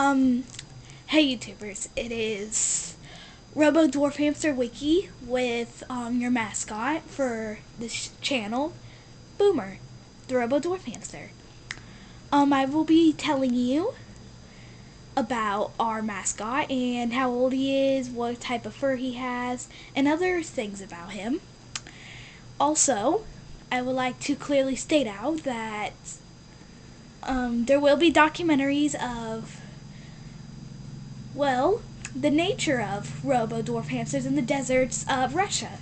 Um, hey YouTubers, it is Robo Dwarf Hamster Wiki with your mascot for this channel, Boomer, the Robo Dwarf Hamster. I will be telling you about our mascot and how old he is, what type of fur he has, and other things about him. Also, I would like to clearly state out that there will be documentaries of the nature of Robo Dwarf hamsters in the deserts of Russia.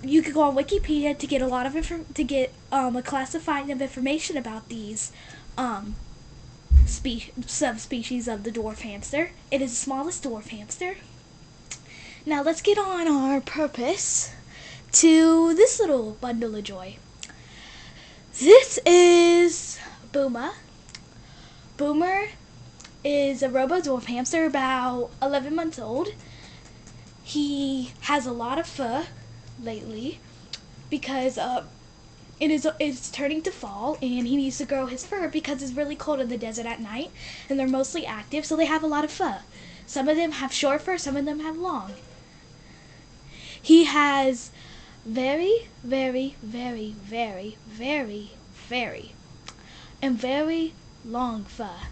You could go on Wikipedia to get a lot of a classified of information about these subspecies of the dwarf hamster. It is the smallest dwarf hamster. Now let's get on our purpose to this little bundle of joy. This is Boomer. Boomer is a Robo Dwarf hamster about 11 months old. He has a lot of fur lately because it's turning to fall and he needs to grow his fur because it's really cold in the desert at night and they're mostly active, so they have a lot of fur. Some of them have short fur, some of them have long. He has very, very, very, very, very, very, and very long fur.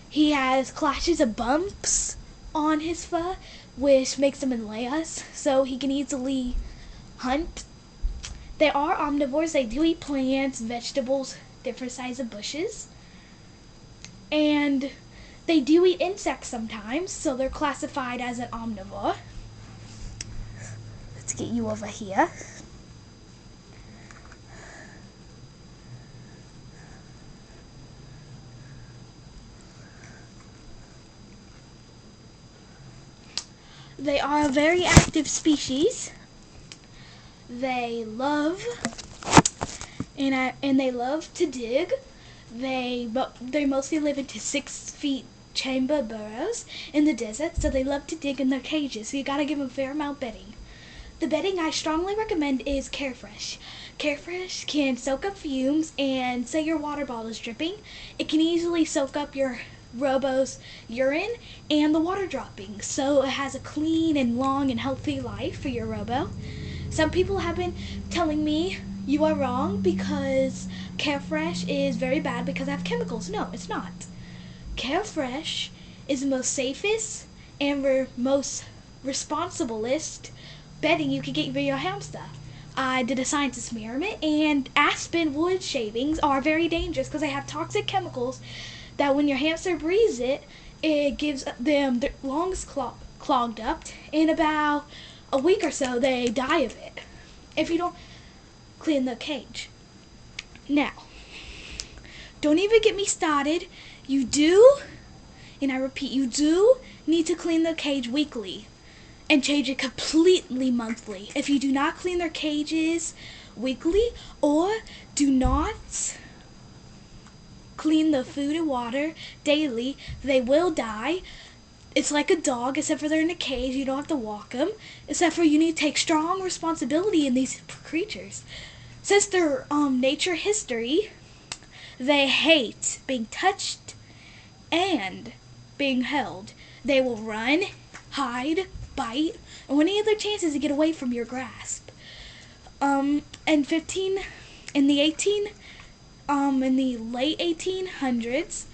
He has clashes of bumps on his fur, which makes him in layers, so he can easily hunt. They are omnivores. They do eat plants, vegetables, different sizes of bushes. And they do eat insects sometimes, so they're classified as an omnivore. Let's get you over here. They are a very active species. They love and they love to dig. They mostly live into 6 feet chamber burrows in the desert, so they love to dig in their cages. So you gotta give them a fair amount of bedding. The bedding I strongly recommend is Carefresh. Carefresh can soak up fumes, and say your water bottle is dripping, it can easily soak up your Robo's urine and the water droppings, so it has a clean and long and healthy life for your Robo. Some people have been telling me you are wrong because Carefresh is very bad because I have chemicals. No, it's not. Carefresh is the most safest and most responsiblest bedding you could get for your hamster. I did a science experiment, and aspen wood shavings are very dangerous because they have toxic chemicals that when your hamster breathes it gives them their lungs clogged up. In about a week or so, they die of it if you don't clean the cage. Now, don't even get me started. You do, and I repeat, you do need to clean the cage weekly and change it completely monthly. If you do not clean their cages weekly or do not clean the food and water daily, they will die. It's like a dog, except for they're in a cage. You don't have to walk them, except for you need to take strong responsibility in these creatures. Since their nature history, they hate being touched and being held. They will run, hide, bite, and any other chances to get away from your grasp. In the late 1800s,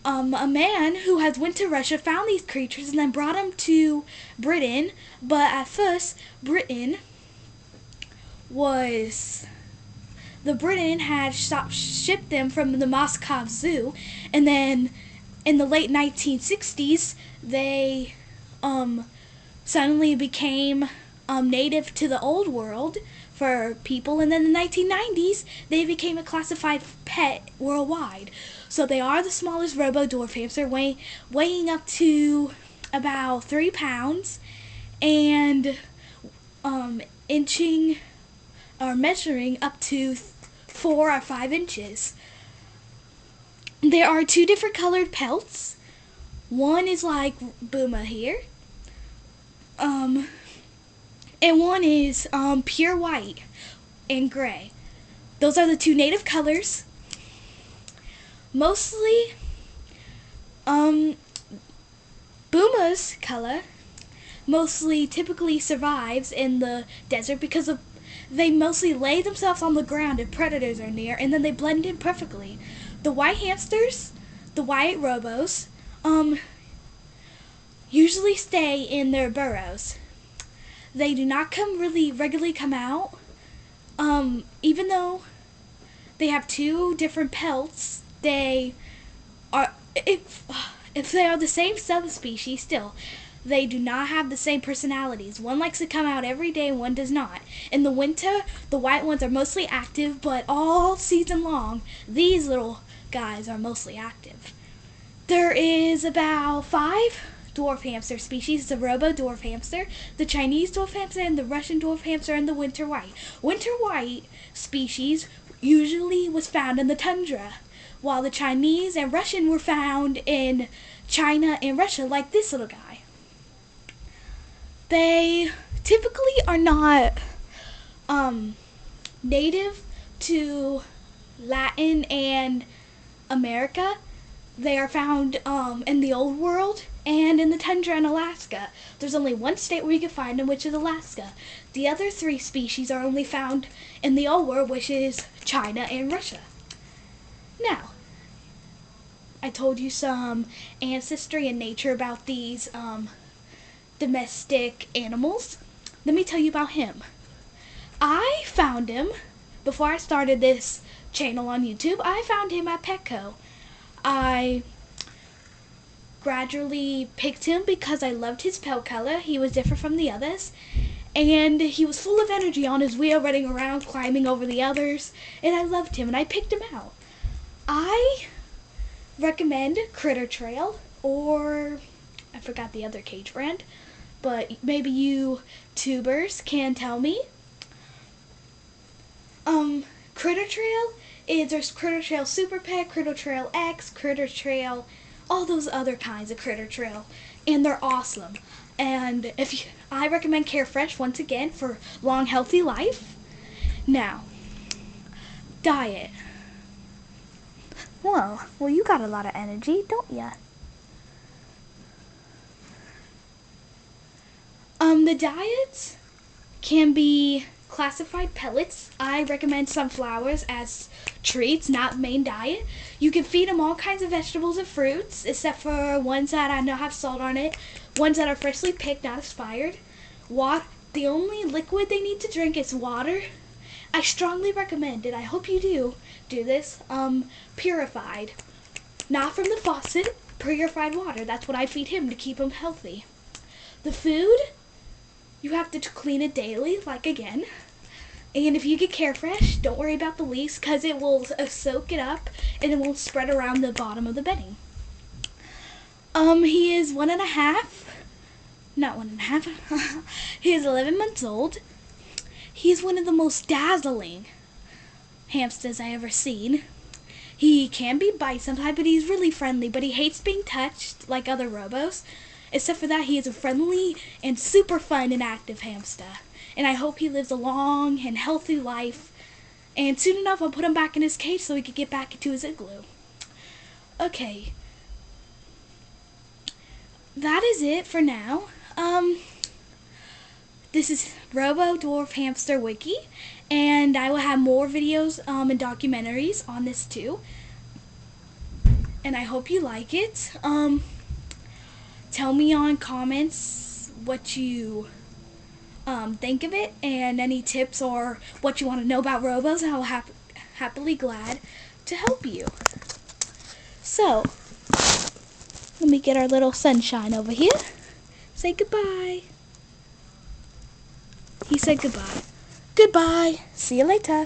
a man who had went to Russia found these creatures and then brought them to Britain. But at first, Britain had shipped them from the Moscow Zoo, and then in the late 1960s, they suddenly became native to the old world for people, and then in the 1990s they became a classified pet worldwide. So they are the smallest Robo Dwarf hamster, weighing up to about 3 pounds and inching or measuring up to 4 or 5 inches. There are 2 different colored pelts. One is like Boomer here, and one is pure white and gray. Those are the 2 native colors. Mostly Um, Buma's color mostly typically survives in the desert because of they mostly lay themselves on the ground if predators are near, and then they blend in perfectly. The white hamsters, the white robos, usually stay in their burrows. They do not regularly come out. Even though they have two different pelts, they are if they are the same subspecies still. They do not have the same personalities. One likes to come out every day, one does not. In the winter, the white ones are mostly active, but all season long, these little guys are mostly active. There is about 5 dwarf hamster species: the Robo dwarf hamster, the Chinese dwarf hamster, and the Russian dwarf hamster, and the winter white. Winter white species usually was found in the tundra, while the Chinese and Russian were found in China and Russia, like this little guy. They typically are not native to Latin and America. They are found in the old world and in the tundra in Alaska. There's only one state where you can find them, which is Alaska. The other 3 species are only found in the old world, which is China and Russia. Now, I told you some ancestry and nature about these domestic animals. Let me tell you about him. I found him before I started this channel on YouTube. I found him at Petco. I gradually picked him because I loved his pelt color. He was different from the others, and he was full of energy on his wheel, running around, climbing over the others, and I loved him, and I picked him out. I recommend Critter Trail, or I forgot the other cage brand, but maybe you tubers can tell me. Critter Trail there's Critter Trail Super Pet, Critter Trail X, Critter Trail, all those other kinds of Critter Trail, and they're awesome. And I recommend Carefresh once again for long, healthy life. Now, diet. Whoa, well, you got a lot of energy, don't ya? The diets can be classified pellets. I recommend sunflowers as treats, not main diet. You can feed them all kinds of vegetables and fruits, except for ones that I know have salt on it, ones that are freshly picked, not expired. The only liquid they need to drink is water. I strongly recommend it. I hope you do this. Purified. Not from the faucet, purified water. That's what I feed him to keep him healthy. The food, you have to clean it daily, like again. And if you get Carefresh, don't worry about the leaves, because it will soak it up and it won't spread around the bottom of the bedding. He is 1.5, not 1.5, he is 11 months old. He's one of the most dazzling hamsters I ever seen. He can be bite sometimes, but he's really friendly, but he hates being touched like other Robos. Except for that, he is a friendly and super fun and active hamster. And I hope he lives a long and healthy life. And soon enough, I'll put him back in his cage so he can get back into his igloo. Okay. That is it for now. This is Robo Dwarf Hamster Wiki. And I will have more videos and documentaries on this too. And I hope you like it. Tell me on comments what you think of it, and any tips or what you want to know about Robos. I'll happily glad to help you. So, let me get our little sunshine over here. Say goodbye. He said goodbye. Goodbye. See you later.